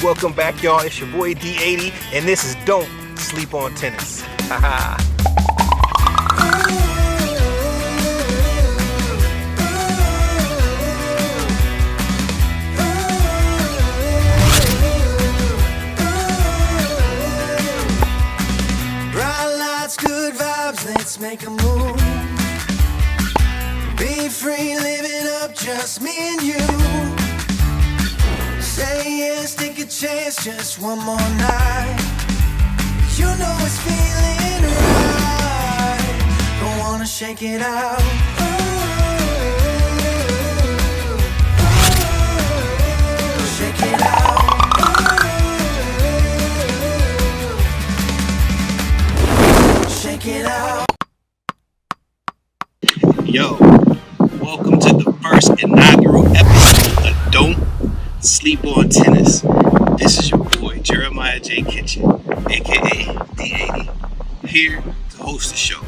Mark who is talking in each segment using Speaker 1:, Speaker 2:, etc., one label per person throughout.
Speaker 1: Welcome back, y'all. It's your boy D80, and this is Don't Sleep on Tennis.
Speaker 2: Bright lights, good vibes, let's make a move. Be free, live it up, just me and you. Say yes, take a chance, just one more night. You know it's feeling right. Don't wanna shake it out. Shake it out. Shake it out.
Speaker 3: Yo, welcome to the first inaugural episode of Don't Sleep on Tennis. This is your boy Jeremiah J. Kitchen, aka D80, here to host the show.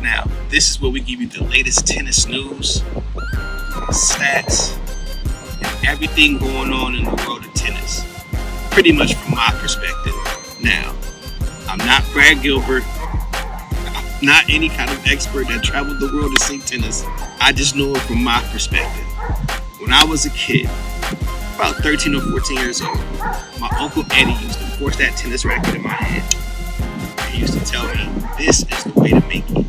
Speaker 3: Now, this is where we give you the latest tennis news, stats, and everything going on in the world of tennis. Pretty much from my perspective. Now, I'm not Brad Gilbert. Not any kind of expert that traveled the world to see tennis. I just know it from my perspective. When I was a kid, about 13 or 14 years old, my Uncle Eddie used to force that tennis racket in my hand. He used to tell me, this is the way to make it.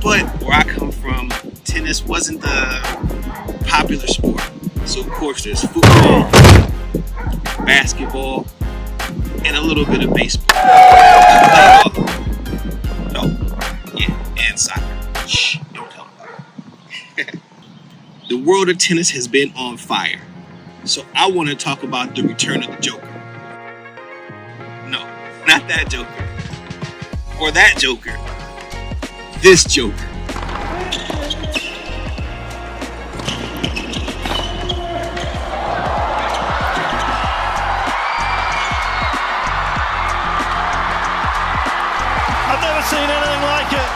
Speaker 3: But where I come from, tennis wasn't the popular sport. So of course there's football, basketball, and a little bit of baseball. And soccer. Shh, don't tell about it. The world of tennis has been on fire. So I want to talk about the return of the Joker. No, not that Joker. Or that Joker. This Joker.
Speaker 4: I've never seen anything like it.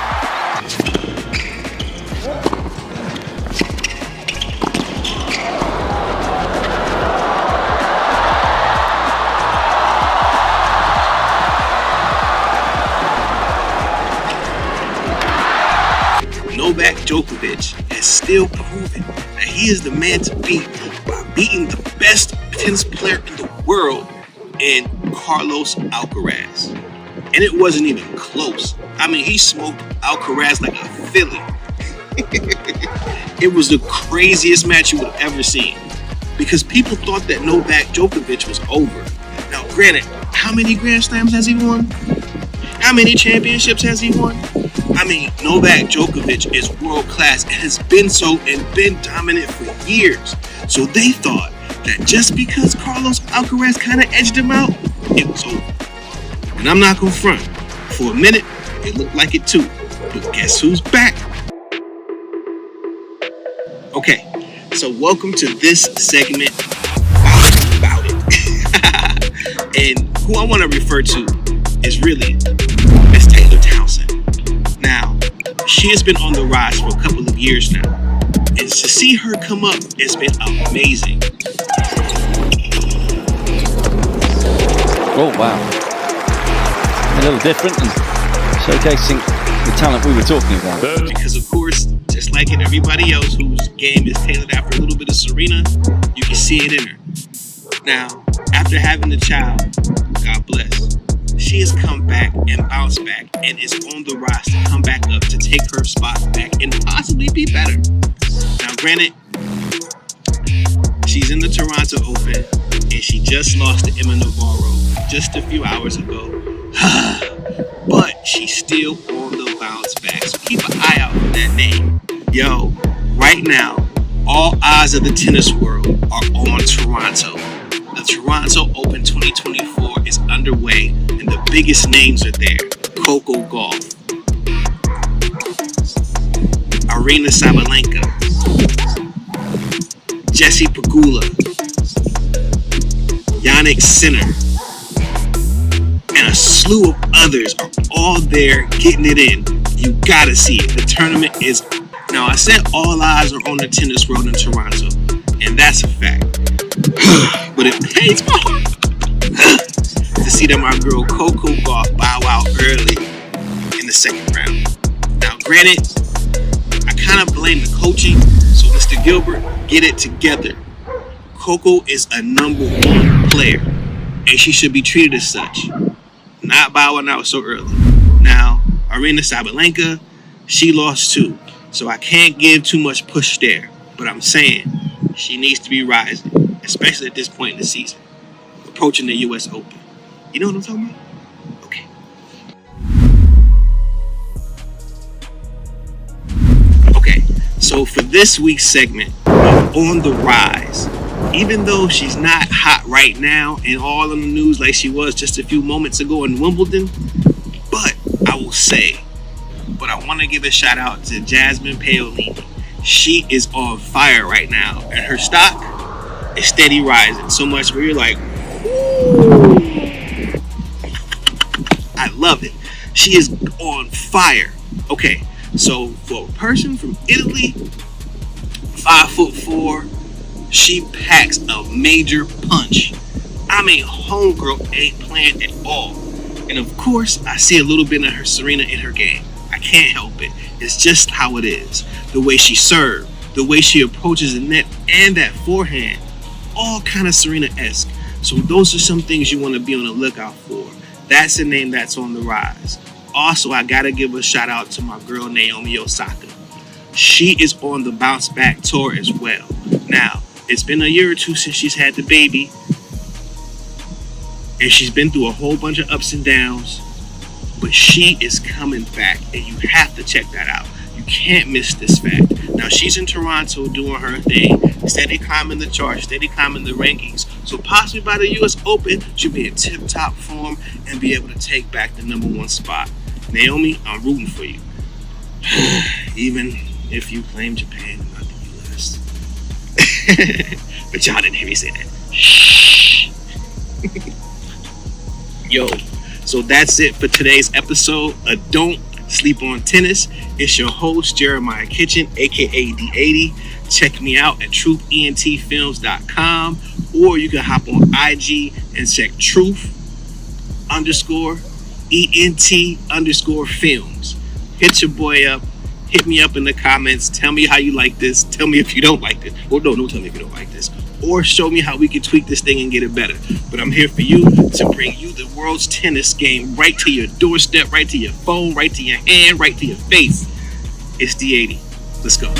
Speaker 3: Novak Djokovic has still proven that he is the man to beat by beating the best tennis player in the world in Carlos Alcaraz. And it wasn't even close. I mean, he smoked Alcaraz like a filly. It was the craziest match you would have ever seen because people thought that Novak Djokovic was over. Now, granted, how many Grand Slams has he won? How many championships has he won? I mean, Novak Djokovic is world class and has been so and been dominant for years. So they thought that just because Carlos Alcaraz kind of edged him out, it was over. And I'm not gonna front. For a minute, it looked like it too. But guess who's back? Okay, so welcome to this segment about it. And who I want to refer to is really Miss Taylor Townsend. Now, she has been on the rise for a couple of years now. And to see her come up has been amazing.
Speaker 5: Oh, wow. A little different and showcasing the talent we were talking about.
Speaker 3: Because, of course, just like in everybody else whose game is tailored after a little bit of Serena, you can see it in her. Now, after having the child, God bless, she has come back and bounced back and is on the rise to come back up to take her spot back and possibly be better. Now, granted, she's in the Toronto Open and she just lost to Emma Navarro just a few hours ago. But she's still on the bounce back, so keep an eye out for that name. Yo, right now, all eyes of the tennis world are on Toronto. The Toronto Open 2024 is underway, and the biggest names are there. Coco Gauff, Arina Sabalenka, Jesse Pegula, Yannick Sinner, and a slew of others are all there getting it in. You gotta see it. The tournament is... Now, I said all eyes are on the tennis world in Toronto, and that's a fact. But it pains my heart. see that my girl Coco got bow out early in the second round. Now, granted, I kind of blame the coaching, so Mr. Gilbert, get it together. Coco is a number one player, and she should be treated as such, not bowing out so early. Now, Aryna Sabalenka, she lost too, so I can't give too much push there, but I'm saying she needs to be rising, especially at this point in the season, approaching the U.S. Open. You know what I'm talking about? Okay. Okay, so for this week's segment of On the Rise, even though she's not hot right now and all in the news like she was just a few moments ago in Wimbledon, but I will say, but I want to give a shout out to Jasmine Paolini. She is on fire right now, and her stock is steady rising so much where you're like, ooh. I love it. She is on fire. Okay, so for a person from Italy, 5'4", she packs a major punch. I mean, homegirl ain't playing at all. And of course, I see a little bit of her Serena in her game. I can't help it. It's just how it is. The way she serves, the way she approaches the net, and that forehand, all kind of Serena-esque. So those are some things you want to be on the lookout for. That's a name that's on the rise. Also, I got to give a shout out to my girl Naomi Osaka. She is on the bounce back tour as well. Now, it's been a year or two since she's had the baby, and she's been through a whole bunch of ups and downs, but she is coming back, and you have to check that out. You can't miss this fact. Now, she's in Toronto doing her thing, steady climbing the charts, steady climbing the rankings. So possibly by the U.S. Open, she'll be in tip-top form and be able to take back the number one spot. Naomi, I'm rooting for you. Even if you claim Japan and not the U.S. But y'all didn't hear me say that. Shh. Yo, so that's it for today's episode of Don't Sleep on Tennis. It's your host, Jeremiah Kitchen, aka D80. Check me out at truthentfilms.com, or you can hop on IG and check truth_ENT_films. Hit your boy up. Hit me up in the comments. Tell me how you like this. Tell me if you don't like this. Well, no, don't tell me if you don't like this. Or show me how we can tweak this thing and get it better. But I'm here for you to bring you the world's tennis game right to your doorstep, right to your phone, right to your hand, right to your face. It's D80. Let's go.